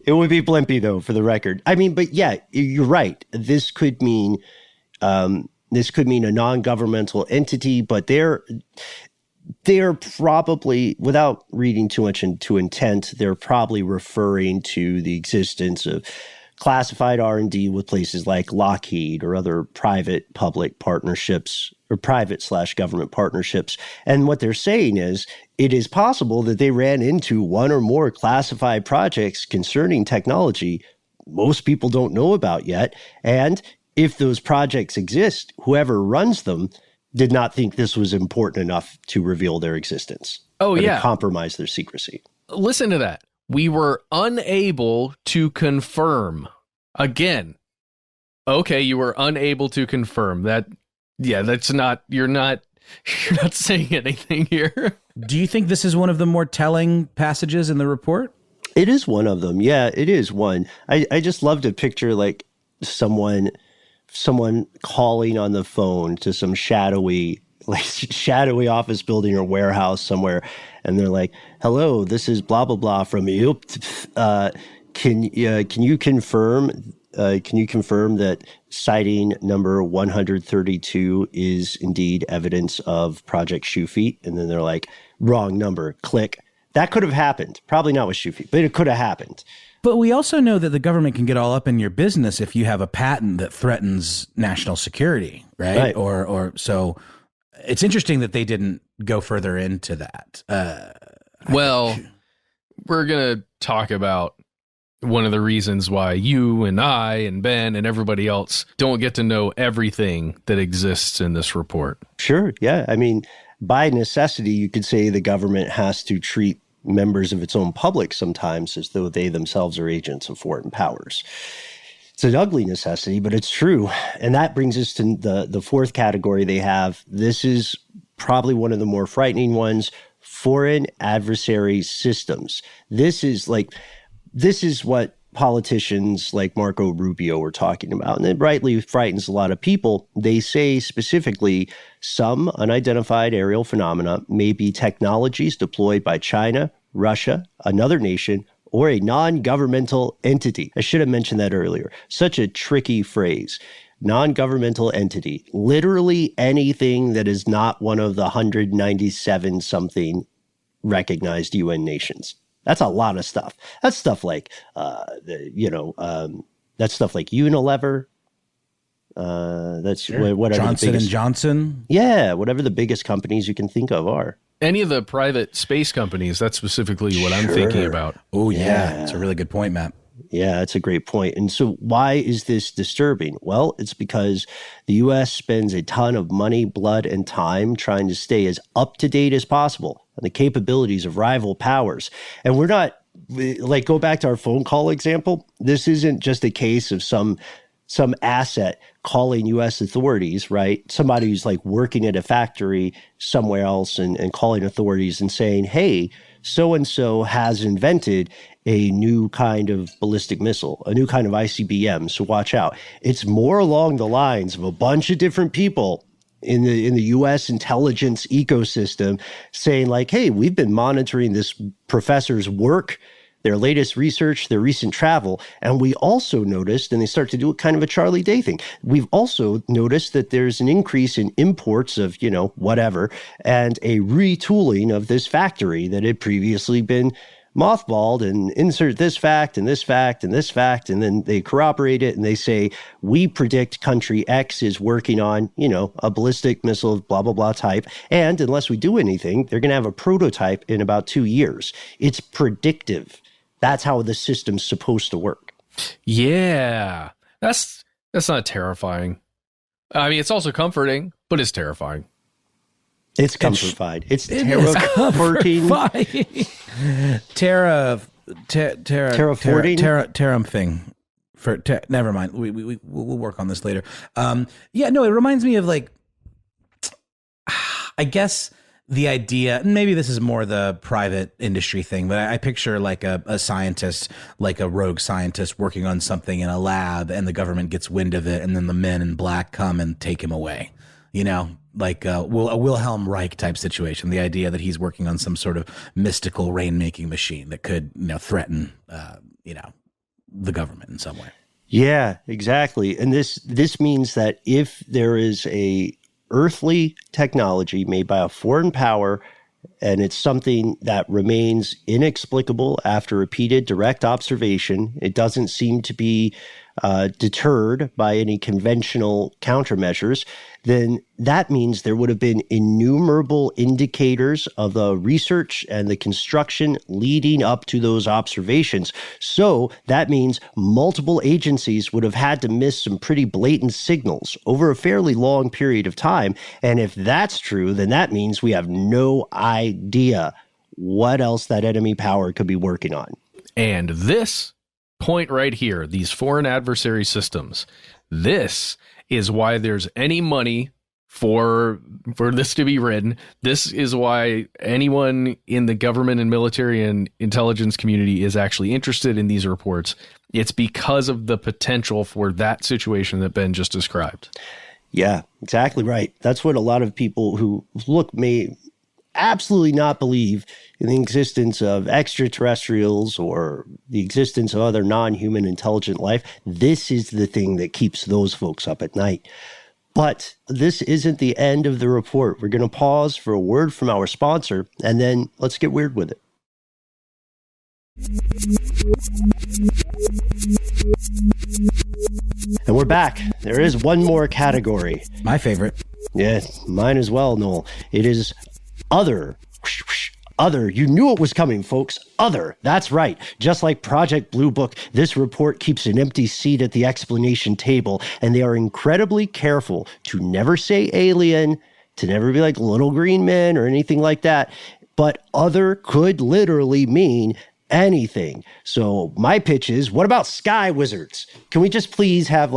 [SPEAKER 1] It would be Blimpy though, for the record. I mean, but yeah, you're right. This could mean This could mean a non-governmental entity, but they're probably, without reading too much into intent, they're probably referring to the existence of classified R&D with places like Lockheed or other private-public partnerships or private/government partnerships. And what they're saying is it is possible that they ran into one or more classified projects concerning technology most people don't know about yet. And if those projects exist, whoever runs them did not think this was important enough to reveal their existence.
[SPEAKER 2] Oh, yeah.
[SPEAKER 1] To compromise their secrecy.
[SPEAKER 2] Listen to that. We were unable to confirm. Again. Okay, you were unable to confirm that. Yeah, that's not, you're not saying anything here.
[SPEAKER 3] Do you think this is one of the more telling passages in the report?
[SPEAKER 1] It is one of them. Yeah, it is one. I just love to picture like someone calling on the phone to some shadowy office building or warehouse somewhere, and they're like, "Hello, this is blah blah blah from you. Can you confirm that sighting number 132 is indeed evidence of Project Shoe Feet?" And then they're like, "Wrong number. Click." That could have happened. Probably not with Shoe Feet, but it could have happened.
[SPEAKER 3] But we also know that the government can get all up in your business if you have a patent that threatens national security, right? Or so it's interesting that they didn't go further into that.
[SPEAKER 2] Well, we're going to talk about one of the reasons why you and I and Ben and everybody else don't get to know everything that exists in this report.
[SPEAKER 1] Sure. Yeah. I mean, by necessity, you could say the government has to treat members of its own public sometimes as though they themselves are agents of foreign powers. It's an ugly necessity, but it's true. And that brings us to the fourth category they have. This is probably one of the more frightening ones: foreign adversary systems. This is what politicians like Marco Rubio were talking about. And it rightly frightens a lot of people. They say specifically some unidentified aerial phenomena may be technologies deployed by China, Russia, another nation, or a non-governmental entity. I should have mentioned that earlier. Such a tricky phrase. Non-governmental entity. Literally anything that is not one of the 197 something recognized UN nations. That's a lot of stuff. That's stuff like, that's stuff like Unilever. That's
[SPEAKER 3] sure.
[SPEAKER 1] Whatever
[SPEAKER 3] Johnson and Johnson.
[SPEAKER 1] Yeah, whatever the biggest companies you can think of are.
[SPEAKER 2] Any of the private space companies, that's specifically what I'm thinking about.
[SPEAKER 3] Oh, yeah. It's a really good point, Matt.
[SPEAKER 1] Yeah, that's a great point. And so why is this disturbing? Well, it's because the U.S. spends a ton of money, blood, and time trying to stay as up-to-date as possible on the capabilities of rival powers. And we're not, go back to our phone call example. This isn't just a case of some asset calling U.S. authorities, right? Somebody who's working at a factory somewhere else and calling authorities and saying, hey, so-and-so has invented a new kind of ballistic missile, a new kind of ICBM, so watch out. It's more along the lines of a bunch of different people in the U.S. intelligence ecosystem saying hey, we've been monitoring this professor's work, their latest research, their recent travel, and we also noticed, and they start to do kind of a Charlie Day thing, we've also noticed that there's an increase in imports of, whatever, and a retooling of this factory that had previously been mothballed, and insert this fact and this fact and this fact, and then they corroborate it and they say, we predict country X is working on, a ballistic missile of blah, blah, blah type, and unless we do anything, they're going to have a prototype in about 2 years. It's predictive. That's how the system's supposed to work.
[SPEAKER 2] Yeah, that's not terrifying. I mean, it's also comforting, but it's terrifying.
[SPEAKER 1] It's comforting. It's terraforming.
[SPEAKER 3] Terraforming. Never mind. We'll work on this later. It reminds me of I guess the idea, and maybe this is more the private industry thing, but I picture a scientist, a rogue scientist working on something in a lab, and the government gets wind of it, and then the men in black come and take him away. A Wilhelm Reich type situation. The idea that he's working on some sort of mystical rainmaking machine that could, threaten, the government in some way.
[SPEAKER 1] Yeah, exactly. And this means that if there is a earthly technology made by a foreign power, and it's something that remains inexplicable after repeated direct observation, it doesn't seem to be deterred by any conventional countermeasures, then that means there would have been innumerable indicators of the research and the construction leading up to those observations. So that means multiple agencies would have had to miss some pretty blatant signals over a fairly long period of time. And if that's true, then that means we have no idea what else that enemy power could be working on.
[SPEAKER 2] And this point right here, these foreign adversary systems, this is why there's any money for this to be written. This is why anyone in the government and military and intelligence community is actually interested in these reports. It's because of the potential for that situation that Ben just described.
[SPEAKER 1] Yeah, exactly right. That's what a lot of people who may absolutely not believe in the existence of extraterrestrials or the existence of other non-human intelligent life. This is the thing that keeps those folks up at night. But this isn't the end of the report. We're going to pause for a word from our sponsor, and then let's get weird with it. And we're back. There is one more category.
[SPEAKER 3] My favorite.
[SPEAKER 1] Yeah, mine as well, Noel. It is other. Other. You knew it was coming, folks. Other. That's right. Just like Project Blue Book, this report keeps an empty seat at the explanation table, and they are incredibly careful to never say alien, to never be like little green men or anything like that. But other could literally mean anything. So my pitch is, what about sky wizards? Can we just please have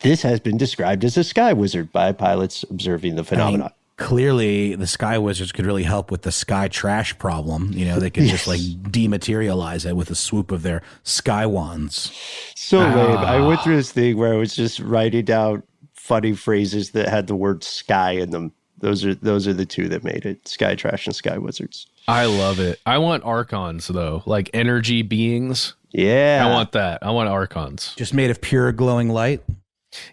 [SPEAKER 1] this has been described as a sky wizard by pilots observing the phenomenon.
[SPEAKER 3] Clearly, the sky wizards could really help with the sky trash problem. You know, they could just dematerialize it with a swoop of their sky wands.
[SPEAKER 1] So lame. I went through this thing where I was just writing down funny phrases that had the word sky in them. Those are the two that made it: sky trash and sky wizards.
[SPEAKER 2] I love it. I want archons though, like energy beings.
[SPEAKER 1] Yeah,
[SPEAKER 2] I want that. I want archons,
[SPEAKER 3] just made of pure glowing light.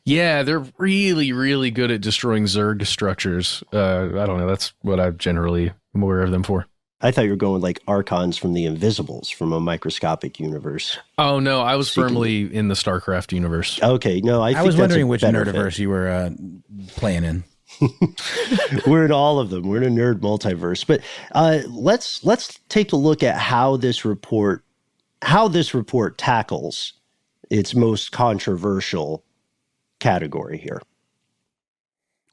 [SPEAKER 2] Yeah, they're really, really good at destroying Zerg structures. I don't know. That's what I generally am aware of them for.
[SPEAKER 1] I thought you were going like archons from the Invisibles, from a microscopic universe.
[SPEAKER 2] Oh, no. I was firmly in the StarCraft universe.
[SPEAKER 1] Okay. No, I
[SPEAKER 3] was wondering which nerdiverse you were playing in.
[SPEAKER 1] We're in all of them. We're in a nerd multiverse. But let's take a look at how this report tackles its most controversial category here.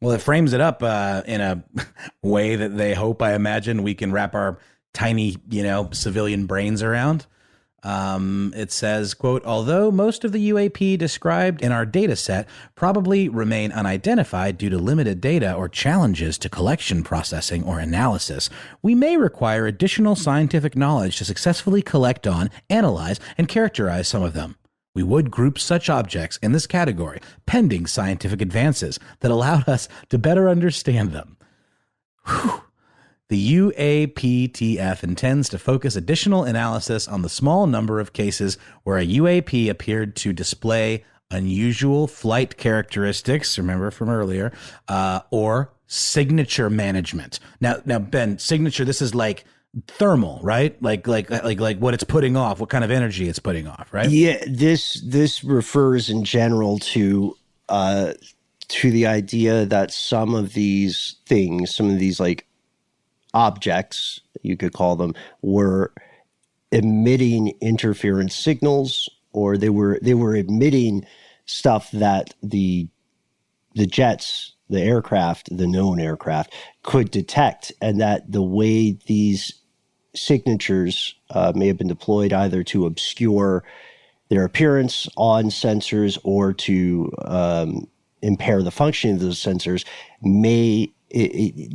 [SPEAKER 3] Well, it frames it up in a way that they hope, I imagine, we can wrap our tiny, civilian brains around. It says, quote, although most of the UAP described in our data set probably remain unidentified due to limited data or challenges to collection, processing, or analysis, we may require additional scientific knowledge to successfully collect on, analyze, and characterize some of them. We would group such objects in this category pending scientific advances that allowed us to better understand them. Whew. The UAPTF intends to focus additional analysis on the small number of cases where a UAP appeared to display unusual flight characteristics, remember from earlier, or signature management. Now, Ben, signature, this is like thermal, right? Like what it's putting off, what kind of energy it's putting off, right?
[SPEAKER 1] Yeah, this refers in general to the idea that some of these things, some of these like objects, you could call them, were emitting interference signals, or they were emitting stuff that the jets, the aircraft, the known aircraft could detect, and that the way these signatures may have been deployed either to obscure their appearance on sensors or to impair the functioning of those sensors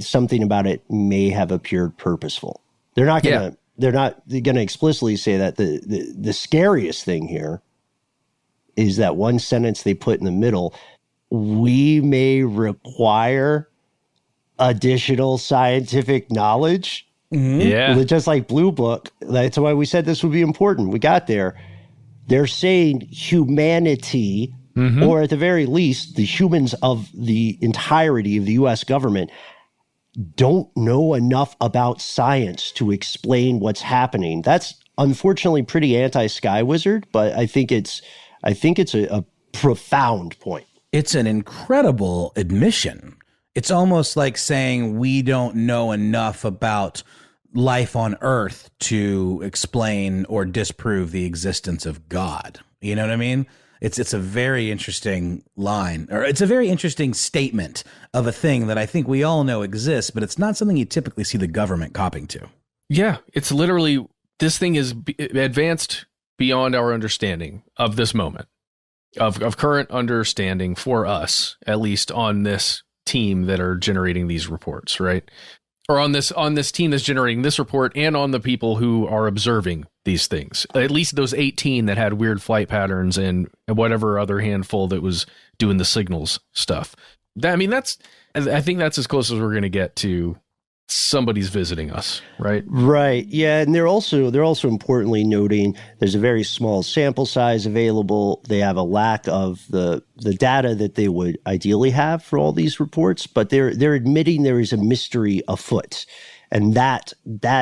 [SPEAKER 1] something about it may have appeared purposeful. They're not going to explicitly say that. The scariest thing here is that one sentence they put in the middle: we may require additional scientific knowledge.
[SPEAKER 2] Mm-hmm. Yeah.
[SPEAKER 1] Just like Blue Book. That's why we said this would be important. We got there. They're saying humanity, or at the very least, the humans of the entirety of the U.S. government don't know enough about science to explain what's happening. That's unfortunately pretty anti-Sky Wizard, but I think it's a profound point.
[SPEAKER 3] It's an incredible admission. It's almost like saying we don't know enough about life on Earth to explain or disprove the existence of God. You know what I mean? It's a very interesting line, or it's a very interesting statement of a thing that I think we all know exists, but it's not something you typically see the government copying to.
[SPEAKER 2] Yeah, it's literally, this thing is advanced beyond our understanding of this moment, of current understanding for us, at least on this team that are generating these reports, right? Or on this team that's generating this report, and on the people who are observing these things. At least those 18 that had weird flight patterns and whatever other handful that was doing the signals stuff. I think that's as close as we're going to get to somebody's visiting us, right?
[SPEAKER 1] Right. Yeah, and they're also importantly noting there's a very small sample size available. They have a lack of the data that they would ideally have for all these reports, but they're admitting there is a mystery afoot. And that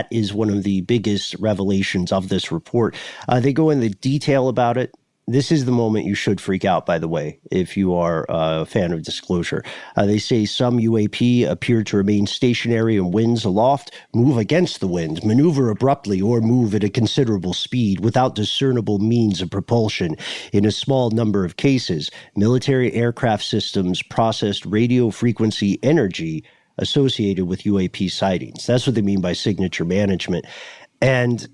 [SPEAKER 1] is one of the biggest revelations of this report. They go into detail about it. This is the moment you should freak out, by the way, if you are a fan of disclosure. They say some UAP appear to remain stationary in winds aloft, move against the wind, maneuver abruptly, or move at a considerable speed without discernible means of propulsion. In a small number of cases, military aircraft systems processed radio frequency energy associated with UAP sightings. That's what they mean by signature management. And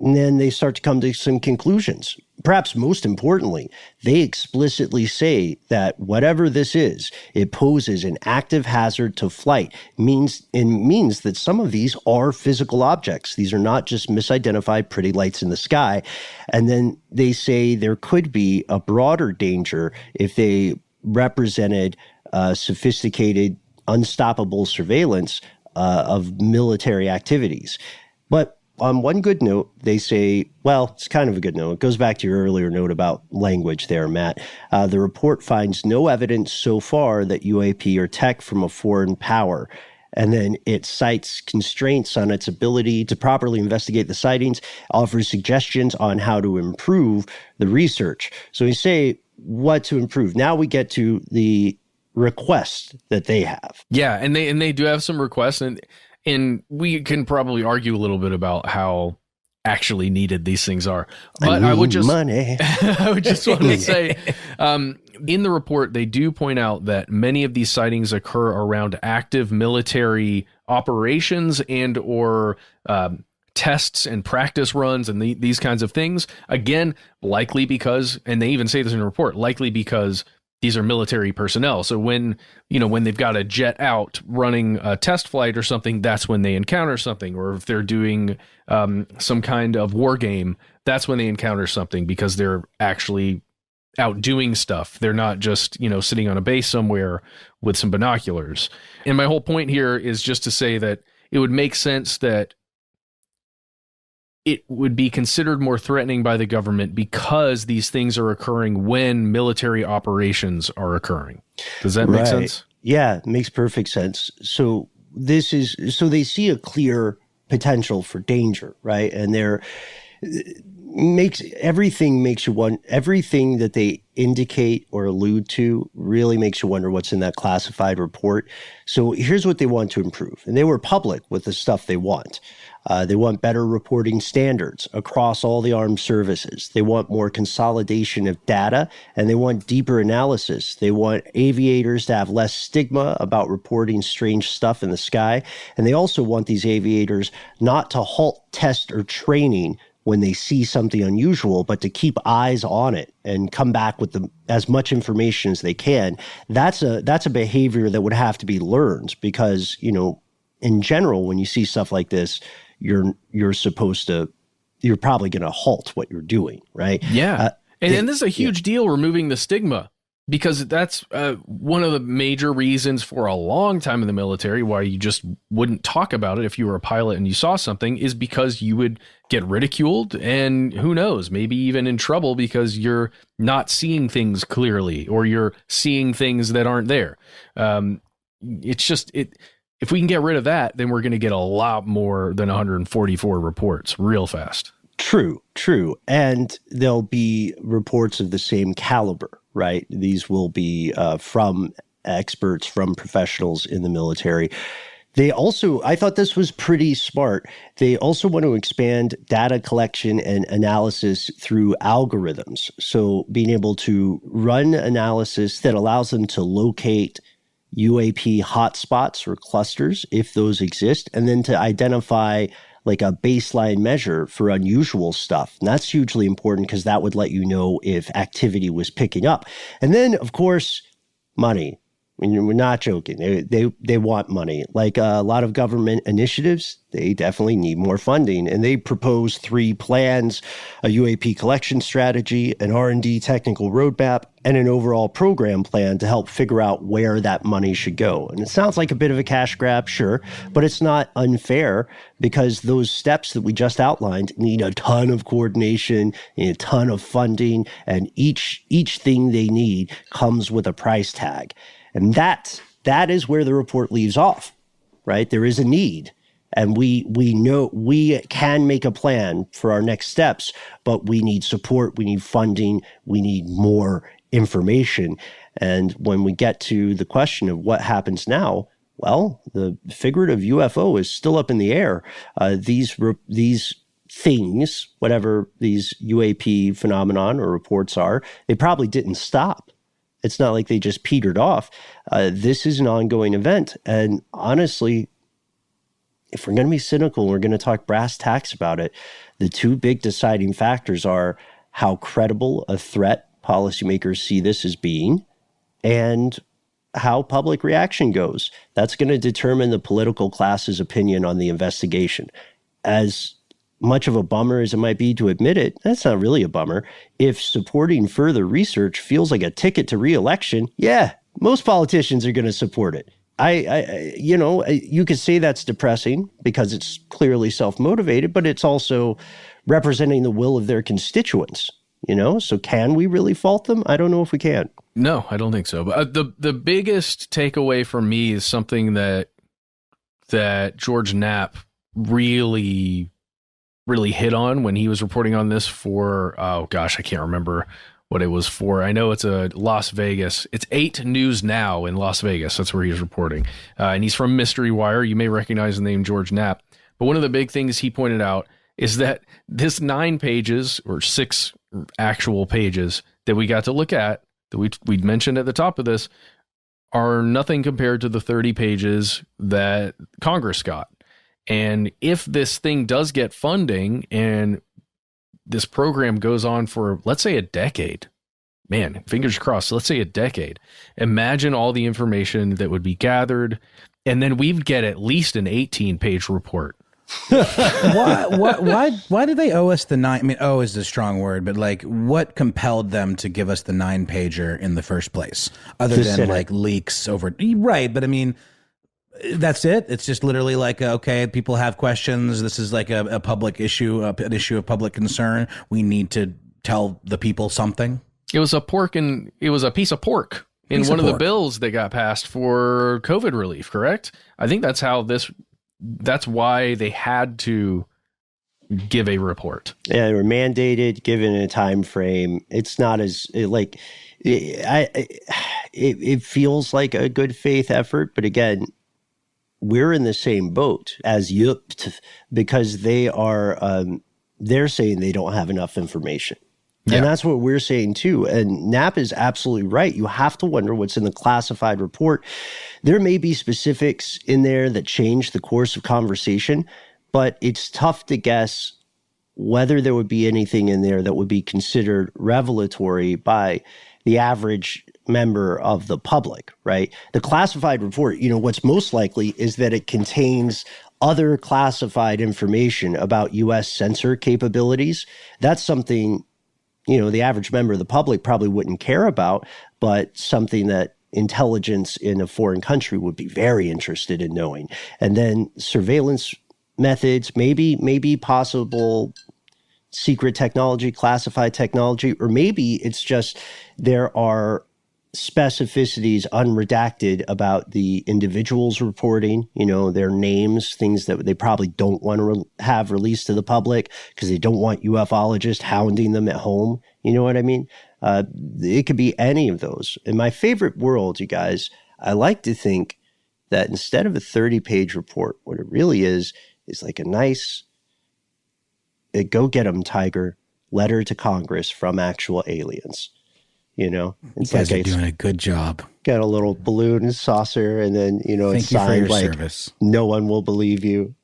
[SPEAKER 1] then they start to come to some conclusions. Perhaps most importantly, they explicitly say that whatever this is, it poses an active hazard to flight. Means that some of these are physical objects. These are not just misidentified pretty lights in the sky. And then they say there could be a broader danger if they represented sophisticated, unstoppable surveillance of military activities. But on one good note, they say, well, it's kind of a good note. It goes back to your earlier note about language there, Matt. The report finds no evidence so far that UAP are tech from a foreign power. And then it cites constraints on its ability to properly investigate the sightings, offers suggestions on how to improve the research. So we say what to improve. Now we get to the requests that they have.
[SPEAKER 2] Yeah, and they do have some requests, and we can probably argue a little bit about how actually needed these things are. But I would just
[SPEAKER 1] money.
[SPEAKER 2] I would just want to say, in the report, they do point out that many of these sightings occur around active military operations and or tests and practice runs and these kinds of things. Again, likely because, and they even say this in the report, likely because these are military personnel. So when they've got a jet out running a test flight or something, that's when they encounter something. Or if they're doing some kind of war game, that's when they encounter something, because they're actually out doing stuff. They're not just, sitting on a base somewhere with some binoculars. And my whole point here is just to say that it would make sense that it would be considered more threatening by the government because these things are occurring when military operations are occurring. Does that make sense?
[SPEAKER 1] Yeah, it makes perfect sense. So they see a clear potential for danger, right? And everything that they indicate or allude to really makes you wonder what's in that classified report. So here's what they want to improve. And they were public with the stuff they want. They want better reporting standards across all the armed services. They want more consolidation of data, and they want deeper analysis. They want aviators to have less stigma about reporting strange stuff in the sky. And they also want these aviators not to halt test or training when they see something unusual, but to keep eyes on it and come back with as much information as they can. That's a behavior that would have to be learned, because, in general, when you see stuff like this, you're probably going to halt what you're doing, right?
[SPEAKER 2] Yeah. And this is a huge deal, removing the stigma Because that's one of the major reasons for a long time in the military why you just wouldn't talk about it if you were a pilot and you saw something, is because you would get ridiculed and who knows, maybe even in trouble because you're not seeing things clearly or you're seeing things that aren't there. It's just if we can get rid of that, then we're going to get a lot more than 144 reports real fast.
[SPEAKER 1] True. And there'll be reports of the same caliber, right? These will be from experts, from professionals in the military. They also, I thought this was pretty smart. They also want to expand data collection and analysis through algorithms. So being able to run analysis that allows them to locate UAP hotspots or clusters, if those exist, and then to identify like a baseline measure for unusual stuff. And that's hugely important because that would let you know if activity was picking up. And then, of course, money. I mean, we're not joking. They want money. Like a lot of government initiatives, they definitely need more funding. And they propose 3 plans: a UAP collection strategy, an R&D technical roadmap, and an overall program plan to help figure out where that money should go. And it sounds like a bit of a cash grab, sure, but it's not unfair because those steps that we just outlined need a ton of coordination, need a ton of funding, and each thing they need comes with a price tag. And that is where the report leaves off, right? There is a need. And we know we can make a plan for our next steps, but we need support, we need funding, we need more information. And when we get to the question of what happens now, well, the figurative UFO is still up in the air. These things, whatever these UAP phenomenon or reports are, they probably didn't stop. It's not like they just petered off. This is an ongoing event. And honestly, if we're going to be cynical, we're going to talk brass tacks about it, the 2 big deciding factors are how credible a threat policymakers see this as being and how public reaction goes. That's going to determine the political class's opinion on the investigation. As much of a bummer as it might be to admit it, that's not really a bummer. If supporting further research feels like a ticket to re-election, yeah, most politicians are going to support it. You could say that's depressing because it's clearly self-motivated, but it's also representing the will of their constituents, So can we really fault them? I don't know if we can.
[SPEAKER 2] No, I don't think so. But the biggest takeaway for me is something that George Knapp really hit on when he was reporting on this for, I can't remember what it was for. I know it's a Las Vegas. It's 8 News Now in Las Vegas. That's where he's reporting. And he's from Mystery Wire. You may recognize the name George Knapp. But one of the big things he pointed out is that this 9 pages or 6 actual pages that we got to look at, that we'd mentioned at the top of this, are nothing compared to the 30 pages that Congress got. And if this thing does get funding and this program goes on for, let's say, a decade, man, fingers crossed, let's say a decade, imagine all the information that would be gathered. And then we'd get at least an 18-page report.
[SPEAKER 3] Why do they owe us the 9? I mean, owe is a strong word, but like, what compelled them to give us the 9-pager in the first place? Other than Senate. Like leaks over, right? But I mean, that's it. It's just literally like, okay, people have questions. This is like a public issue, an issue of public concern. We need to tell the people something.
[SPEAKER 2] It was a piece of pork in one of the bills that got passed for COVID relief. Correct? I think that's why they had to give a report. Yeah,
[SPEAKER 1] they were mandated, given a time frame. It's not as it feels like a good faith effort, but again, we're in the same boat as UPT because they're saying they don't have enough information. Yeah. And that's what we're saying too. And Knapp is absolutely right. You have to wonder what's in the classified report. There may be specifics in there that change the course of conversation, but it's tough to guess whether there would be anything in there that would be considered revelatory by the average member of the public, right? The classified report, what's most likely is that it contains other classified information about U.S. sensor capabilities. That's something the average member of the public probably wouldn't care about, but something that intelligence in a foreign country would be very interested in knowing. And then surveillance methods, maybe possible secret technology, classified technology, or maybe it's just there are specificities unredacted about the individuals reporting, their names, things that they probably don't want to have released to the public because they don't want ufologists hounding them at home. You know what I mean? It could be any of those. In my favorite world, you guys, I like to think that instead of a 30-page report, what it really is like a nice go get 'em, Tiger letter to Congress from actual aliens. It's
[SPEAKER 3] you guys are doing a good job.
[SPEAKER 1] Got a little balloon and saucer, and then it's signed like service. No one will believe you.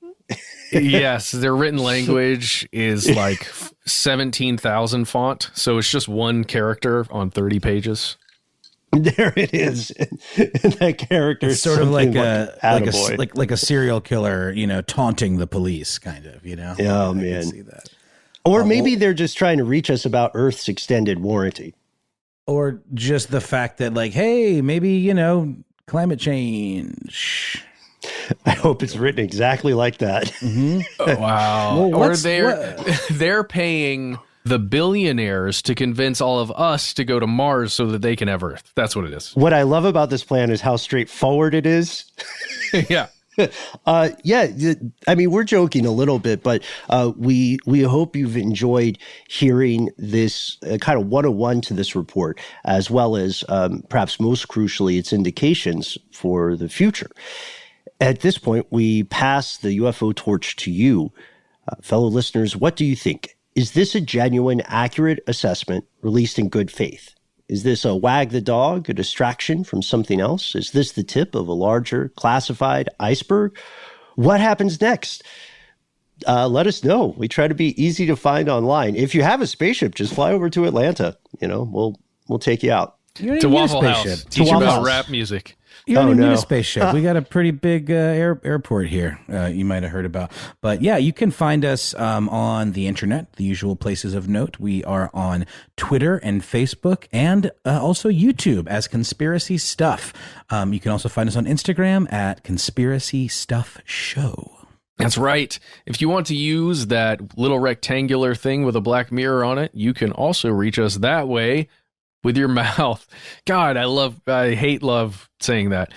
[SPEAKER 2] Yes, their written language is like 17,000 font, so it's just one character on 30 pages.
[SPEAKER 1] There it is. And that character is
[SPEAKER 3] sort of like a serial killer, taunting the police, kind of.
[SPEAKER 1] Oh man, I can see that. Or maybe they're just trying to reach us about Earth's extended warranty.
[SPEAKER 3] Or just the fact that, like, hey, maybe, climate change.
[SPEAKER 1] I hope it's written exactly like that.
[SPEAKER 2] Mm-hmm. Oh, wow. Or they're paying the billionaires to convince all of us to go to Mars so that they can have Earth. That's what it is.
[SPEAKER 1] What I love about this plan is how straightforward it is.
[SPEAKER 2] Yeah.
[SPEAKER 1] I mean, we're joking a little bit, but we hope you've enjoyed hearing this kind of 101 to this report, as well as perhaps most crucially, its indications for the future. At this point, we pass the UFO torch to you, fellow listeners. What do you think? Is this a genuine, accurate assessment released in good faith? Is this a wag the dog, a distraction from something else? Is this the tip of a larger classified iceberg? What happens next? Let us know. We try to be easy to find online. If you have a spaceship, just fly over to Atlanta. We'll take you out.
[SPEAKER 2] To Waffle House. Teach you about rap music.
[SPEAKER 3] You don't even need a spaceship. We got a pretty big airport here you might have heard about. But yeah, you can find us on the internet, the usual places of note. We are on Twitter and Facebook and also YouTube as Conspiracy Stuff. You can also find us on Instagram at Conspiracy Stuff Show.
[SPEAKER 2] That's right. If you want to use that little rectangular thing with a black mirror on it, you can also reach us that way. With your mouth. God, I love saying that.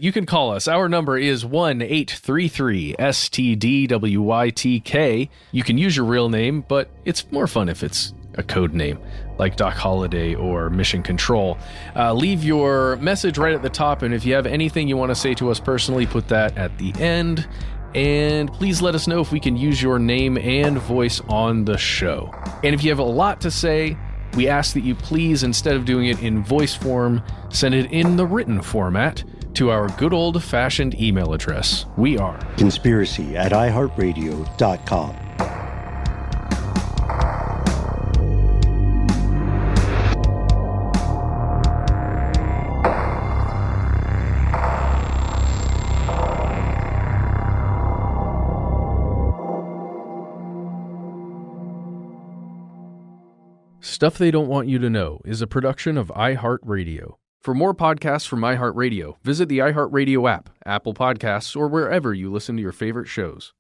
[SPEAKER 2] You can call us. Our number is 1-833-STDWYTK. You can use your real name, but it's more fun if it's a code name, like Doc Holliday or Mission Control. Leave your message right at the top, and if you have anything you want to say to us personally, put that at the end. And please let us know if we can use your name and voice on the show. And if you have a lot to say, we ask that you please, instead of doing it in voice form, send it in the written format to our good old-fashioned email address. We are
[SPEAKER 1] conspiracy@iHeartRadio.com.
[SPEAKER 2] Stuff They Don't Want You to Know is a production of iHeartRadio. For more podcasts from iHeartRadio, visit the iHeartRadio app, Apple Podcasts, or wherever you listen to your favorite shows.